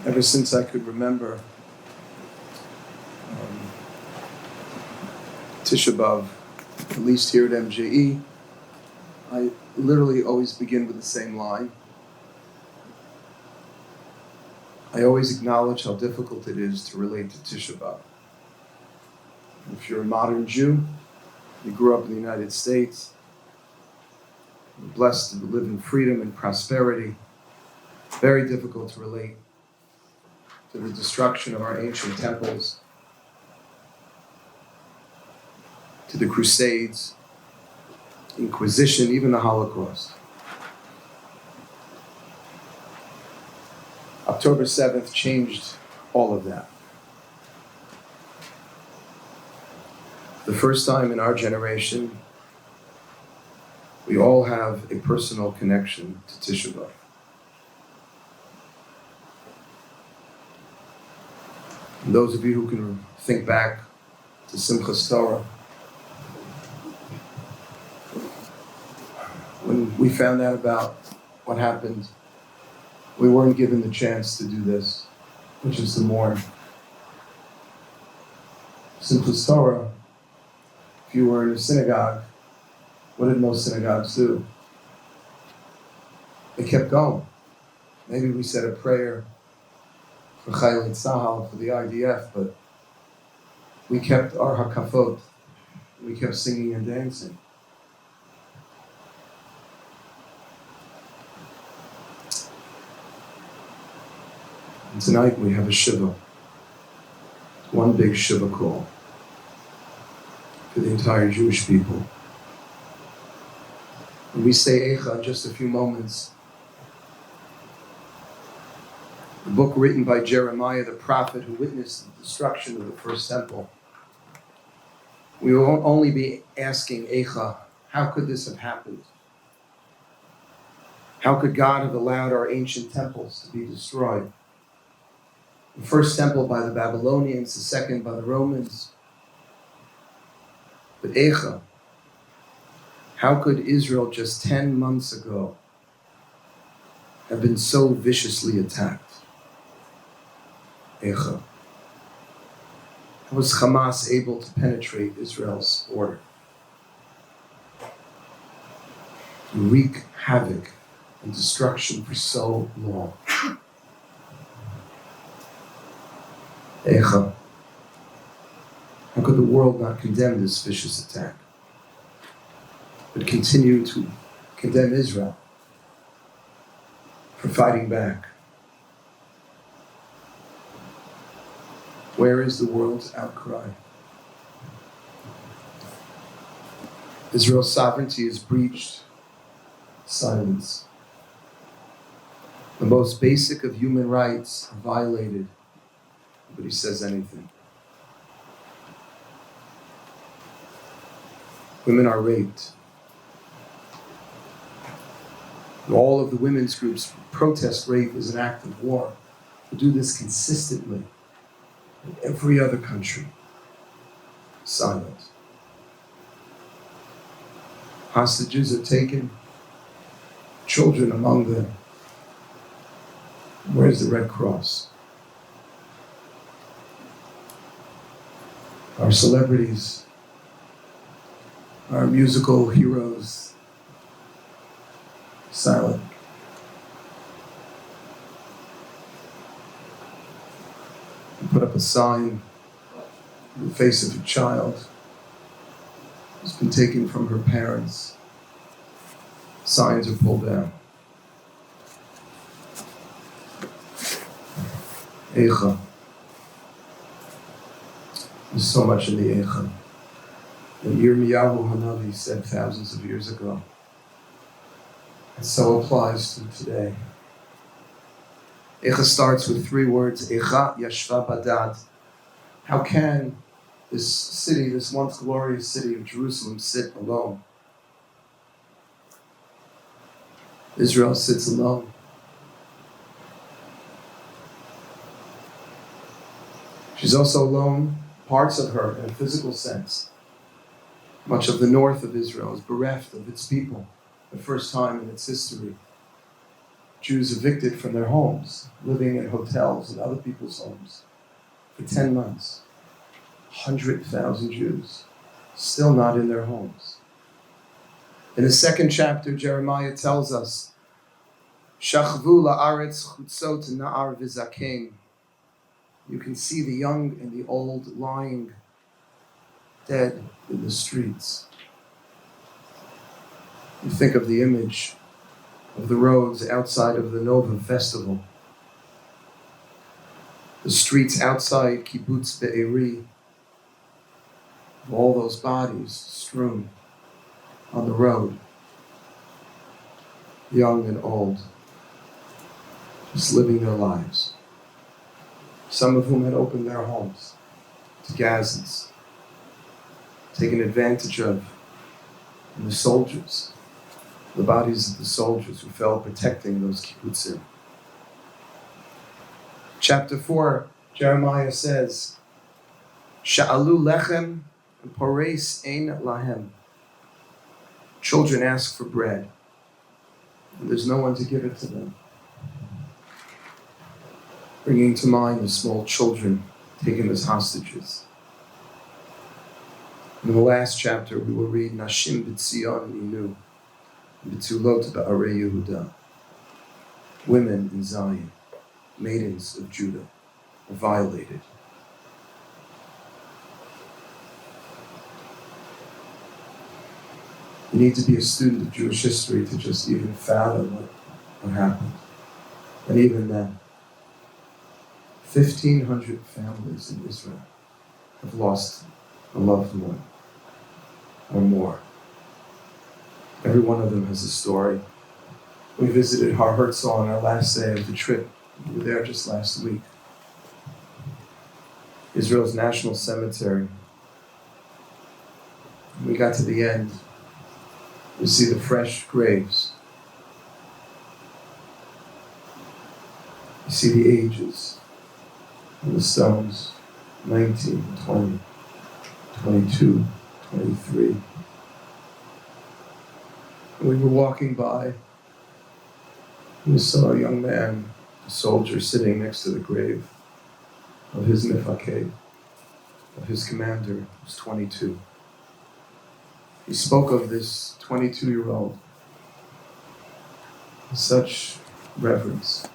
Ever since I could remember, Tisha B'Av, at least here at MJE, I literally always begin with the same line. I always acknowledge how difficult it is to relate to Tisha B'Av. If you're a modern Jew, you grew up in the United States, you're blessed to live in freedom and prosperity, very difficult to relate to the destruction of our ancient temples, to the Crusades, Inquisition, even the Holocaust. October 7th changed all of that. The first time in our generation, we all have a personal connection to Tisha B'Av. And those of you who can think back to Simchas Torah, when we found out about what happened, we weren't given the chance to do this, which is to mourn. Simchas Torah, if you were in a synagogue, what did most synagogues do? They kept going. Maybe we said a prayer for Chayei Tzahal, for the IDF, but we kept our hakafot. We kept singing and dancing. And tonight we have a Shiva, one big Shiva call for the entire Jewish people. When we say Eicha in just a few moments, the book written by Jeremiah, the prophet who witnessed the destruction of the first temple, we will only be asking Eicha, how could this have happened? How could God have allowed our ancient temples to be destroyed? The first temple by the Babylonians, the second by the Romans. But Eicha, how could Israel just 10 months ago have been so viciously attacked? Eicha. How was Hamas able to penetrate Israel's border? To wreak havoc and destruction for so long? Eicha. How could the world not condemn this vicious attack, but continue to condemn Israel for fighting back? Where is the world's outcry? Israel's sovereignty is breached. Silence. The most basic of human rights are violated. Nobody says anything. Women are raped. And all of the women's groups protest rape as an act of war. We do this consistently in every other country. Silent. Hostages are taken. Children among them. Where's the Red Cross? Our celebrities, our musical heroes, silent. You put up a sign in the face of a child who's been taken from her parents. Signs are pulled down. Eicha. There's so much in the Eicha that Yirmiyahu Hanavi said thousands of years ago. It so applies to today. Eicha starts with 3 words, Eicha Yashva Badad. How can this city, this once glorious city of Jerusalem, sit alone? Israel sits alone. She's also alone, parts of her in a physical sense. Much of the north of Israel is bereft of its people, the first time in its history. Jews evicted from their homes, living in hotels and other people's homes for 10 months. 100,000 Jews still not in their homes. In the second chapter, Jeremiah tells us, Shachvu la'aretz chutzot na'ar v'zaken. You can see the young and the old lying dead in the streets. You think of the image of the roads outside of the Nova Festival. The streets outside Kibbutz Be'eri, all those bodies strewn on the road, young and old, just living their lives. Some of whom had opened their homes to Gazans, taken advantage of, and the soldiers, the bodies of the soldiers who fell protecting those kibbutzim. Chapter 4, Jeremiah says, Sha'alu lechem and poreis ein lahem. Children ask for bread, and there's no one to give it to them. Bringing to mind the small children taken as hostages. In the last chapter, we will read Nashim b'tzion inu, b'tzulot ba'arei Yehuda. Women in Zion, maidens of Judah, are violated. You need to be a student of Jewish history to just even fathom what happened. And even then, 1,500 families in Israel have lost a loved one or more. Every one of them has a story. We visited Har Herzl on our last day of the trip. We were there just last week. Israel's National Cemetery. When we got to the end, we see the fresh graves. You see the ages on the stones, 19, 20, 22, 23. And we were walking by, and we saw a young man, a soldier, sitting next to the grave of his mifakeh, of his commander, who was 22. He spoke of this 22-year-old with such reverence,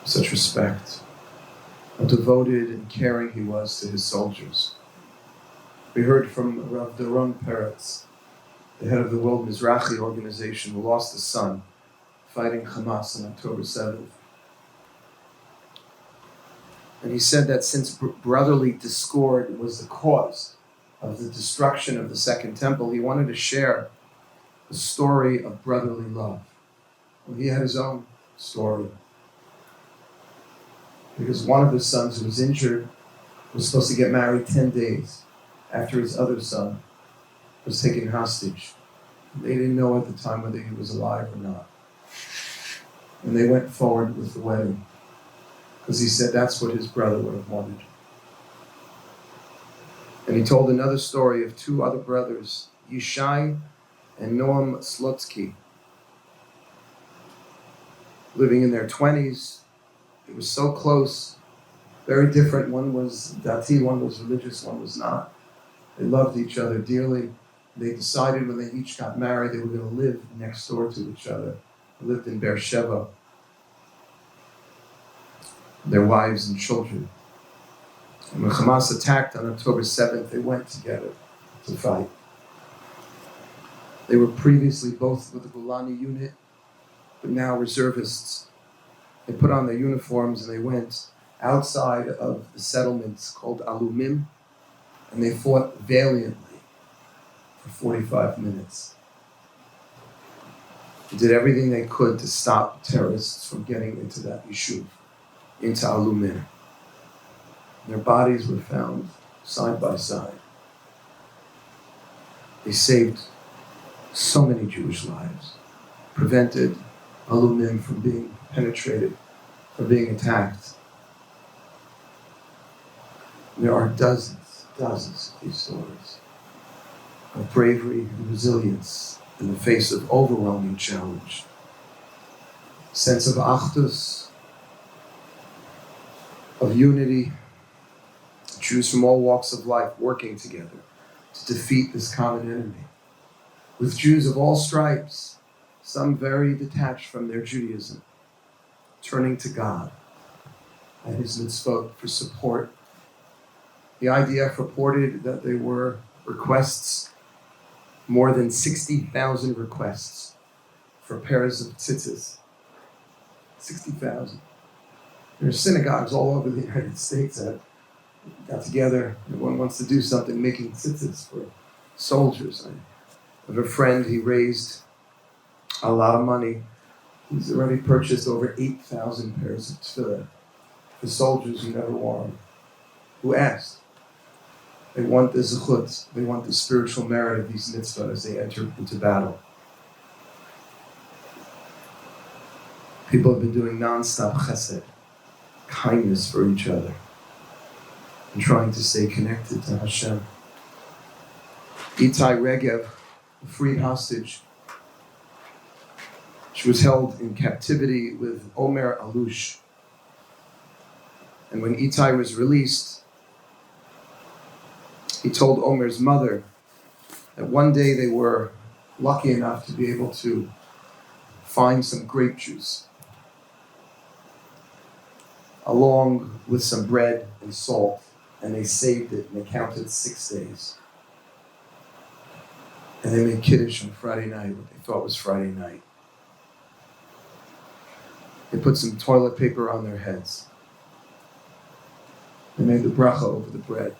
such respect, how devoted and caring he was to his soldiers. We heard from Rav Doron Peretz, the head of the World Mizrahi organization, who lost a son fighting Hamas on October 7th. And he said that since brotherly discord was the cause of the destruction of the Second Temple, he wanted to share the story of brotherly love. Well, he had his own story. Because one of his sons who was injured was supposed to get married 10 days after his other son was taken hostage. They didn't know at the time whether he was alive or not. And they went forward with the wedding, because he said that's what his brother would have wanted. And he told another story of two other brothers, Yishai and Noam Slotsky, living in their 20s. It was so close, very different. One was dati, one was religious, one was not. They loved each other dearly. They decided when they each got married, they were going to live next door to each other. They lived in Beersheba, their wives and children. And when Hamas attacked on October 7th, they went together to fight. They were previously both with the Golani unit, but now reservists. They put on their uniforms and they went outside of the settlements called Alumim, and they fought valiantly for 45 minutes. They did everything they could to stop terrorists from getting into that yishuv, into Alumim. Their bodies were found side by side. They saved so many Jewish lives, prevented Alumim from being penetrated, from being attacked. There are dozens of these stories of bravery and resilience in the face of overwhelming challenge. sense of achdus, of unity, Jews from all walks of life working together to defeat this common enemy. With Jews of all stripes, some very detached from their Judaism, turning to God and His mitzvot for support. The IDF reported that there were requests, more than 60,000 requests for pairs of tzitzis. 60,000. There are synagogues all over the United States that got together. Everyone wants to do something, making tzitzis for soldiers. I have a friend, he raised a lot of money. He's already purchased over 8,000 pairs of tefillin for soldiers who never wore them, who asked. They want the zechut, they want the spiritual merit of these mitzvahs as they enter into battle. People have been doing non-stop chesed, kindness for each other, and trying to stay connected to Hashem. Itai Regev, a freed hostage, she was held in captivity with Omer Alush. And when Itai was released, he told Omer's mother that one day they were lucky enough to be able to find some grape juice, along with some bread and salt, and they saved it, and they counted 6 days. And they made Kiddush on Friday night, what they thought was Friday night. They put some toilet paper on their heads. They made the bracha over the bread.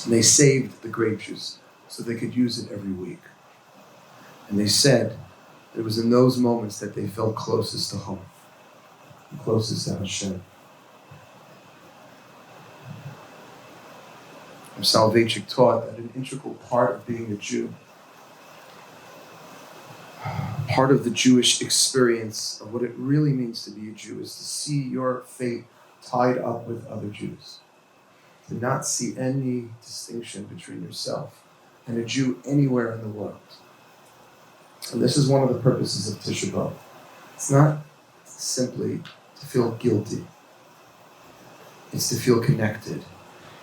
And they saved the grape juice so they could use it every week. And they said it was in those moments that they felt closest to home, closest to Hashem. Soloveitchik taught that an integral part of being a Jew, part of the Jewish experience of what it really means to be a Jew, is to see your fate tied up with other Jews. To not see any distinction between yourself and a Jew anywhere in the world. And this is one of the purposes of Tisha B'Av. It's not simply to feel guilty. It's to feel connected,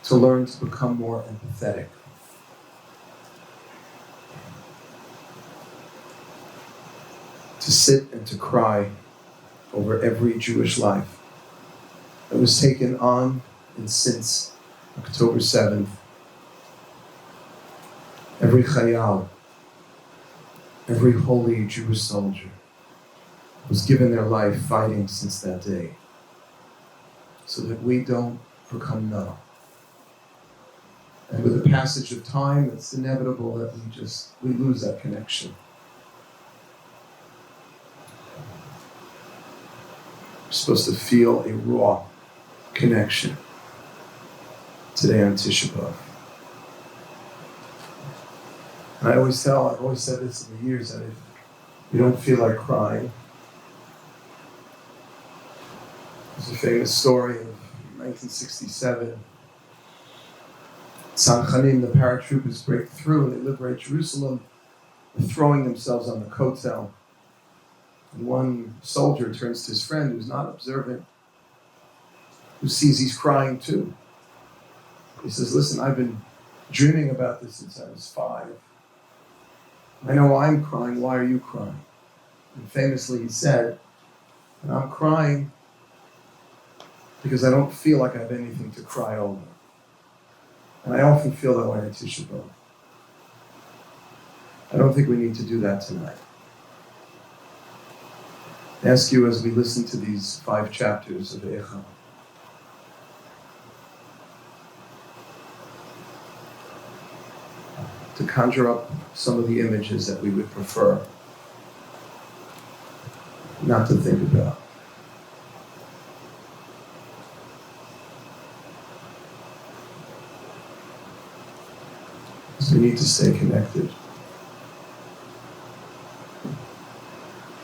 to learn to become more empathetic. To sit and to cry over every Jewish life that was taken on and since October 7th. Every chayal, every holy Jewish soldier was given their life fighting since that day, so that we don't become numb. And with the passage of time, it's inevitable that we lose that connection. We're supposed to feel a raw connection today on Tisha B'Av. And I've always said this in the years, that if you don't feel like crying, there's a famous story of 1967. Tzanchanim, the paratroopers, break through and they liberate Jerusalem. They're throwing themselves on the kotel. And one soldier turns to his friend who's not observant, who sees he's crying too. He says, "Listen, I've been dreaming about this since I was 5. I know I'm crying, why are you crying?" And famously he said, "And I'm crying because I don't feel like I have anything to cry over." And I often feel that way on Tisha B'Av. I don't think we need to do that tonight. I ask you, as we listen to these 5 chapters of Eicha, to conjure up some of the images that we would prefer not to think about. Because we need to stay connected.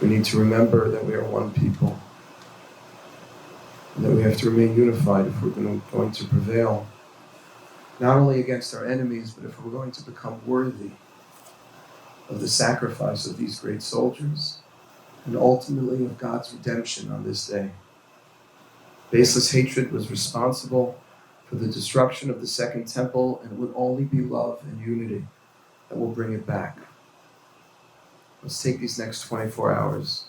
We need to remember that we are one people, and that we have to remain unified if we're going to prevail, not only against our enemies, but if we're going to become worthy of the sacrifice of these great soldiers and ultimately of God's redemption on this day. Baseless hatred was responsible for the destruction of the Second Temple, and it would only be love and unity that will bring it back. Let's take these next 24 hours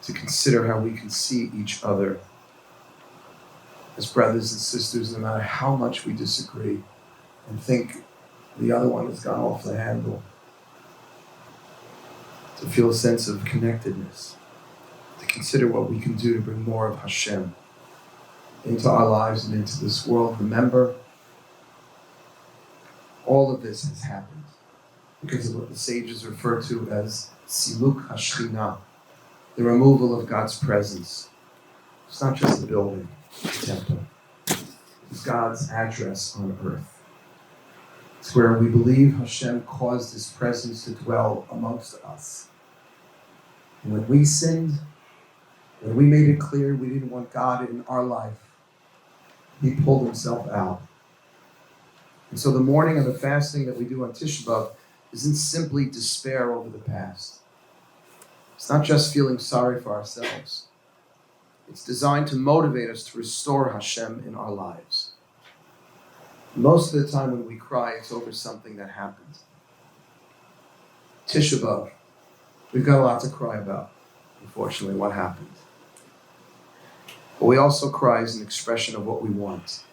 to consider how we can see each other as brothers and sisters, no matter how much we disagree and think the other one has gone off the handle. To feel a sense of connectedness, to consider what we can do to bring more of Hashem into our lives and into this world. Remember, all of this has happened because of what the sages refer to as Siluk Hashchina, the removal of God's presence. It's not just a building, a temple. It's God's address on earth. It's where we believe Hashem caused His presence to dwell amongst us. And when we sinned, when we made it clear we didn't want God in our life, He pulled Himself out. And so the mourning and the fasting that we do on Tisha B'Av isn't simply despair over the past. It's not just feeling sorry for ourselves. It's designed to motivate us to restore Hashem in our lives. Most of the time when we cry, it's over something that happened. Tisha B'Av, we've got a lot to cry about, unfortunately, what happened. But we also cry as an expression of what we want.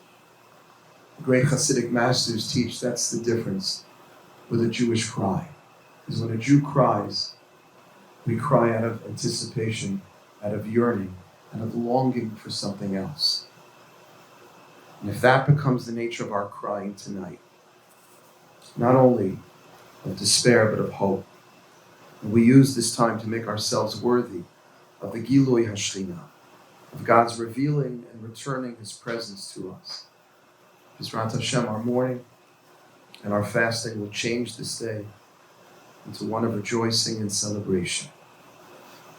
The great Hasidic masters teach that's the difference with a Jewish cry. Because when a Jew cries, we cry out of anticipation, out of yearning, out of longing for something else. And if that becomes the nature of our crying tonight, not only of despair but of hope, and we use this time to make ourselves worthy of the Gilui Hashchina, of God's revealing and returning His presence to us. B'ezrat Hashem, our mourning and our fasting will change this day into one of rejoicing and celebration.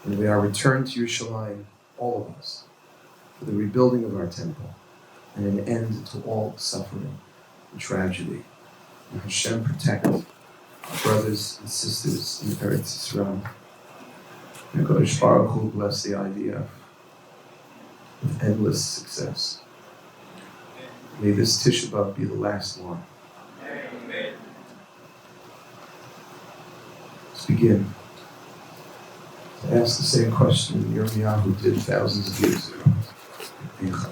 And we are returned to Yerushalayim, all of us, for the rebuilding of our temple and an end to all suffering and tragedy. And Hashem protect our brothers and sisters in Eretz Yisrael. And Kodesh Baruch Hu bless the idea with endless success. May this Tisha B'Av be the last one. Amen. Let's begin to ask the same question Yirmiyahu did thousands of years ago.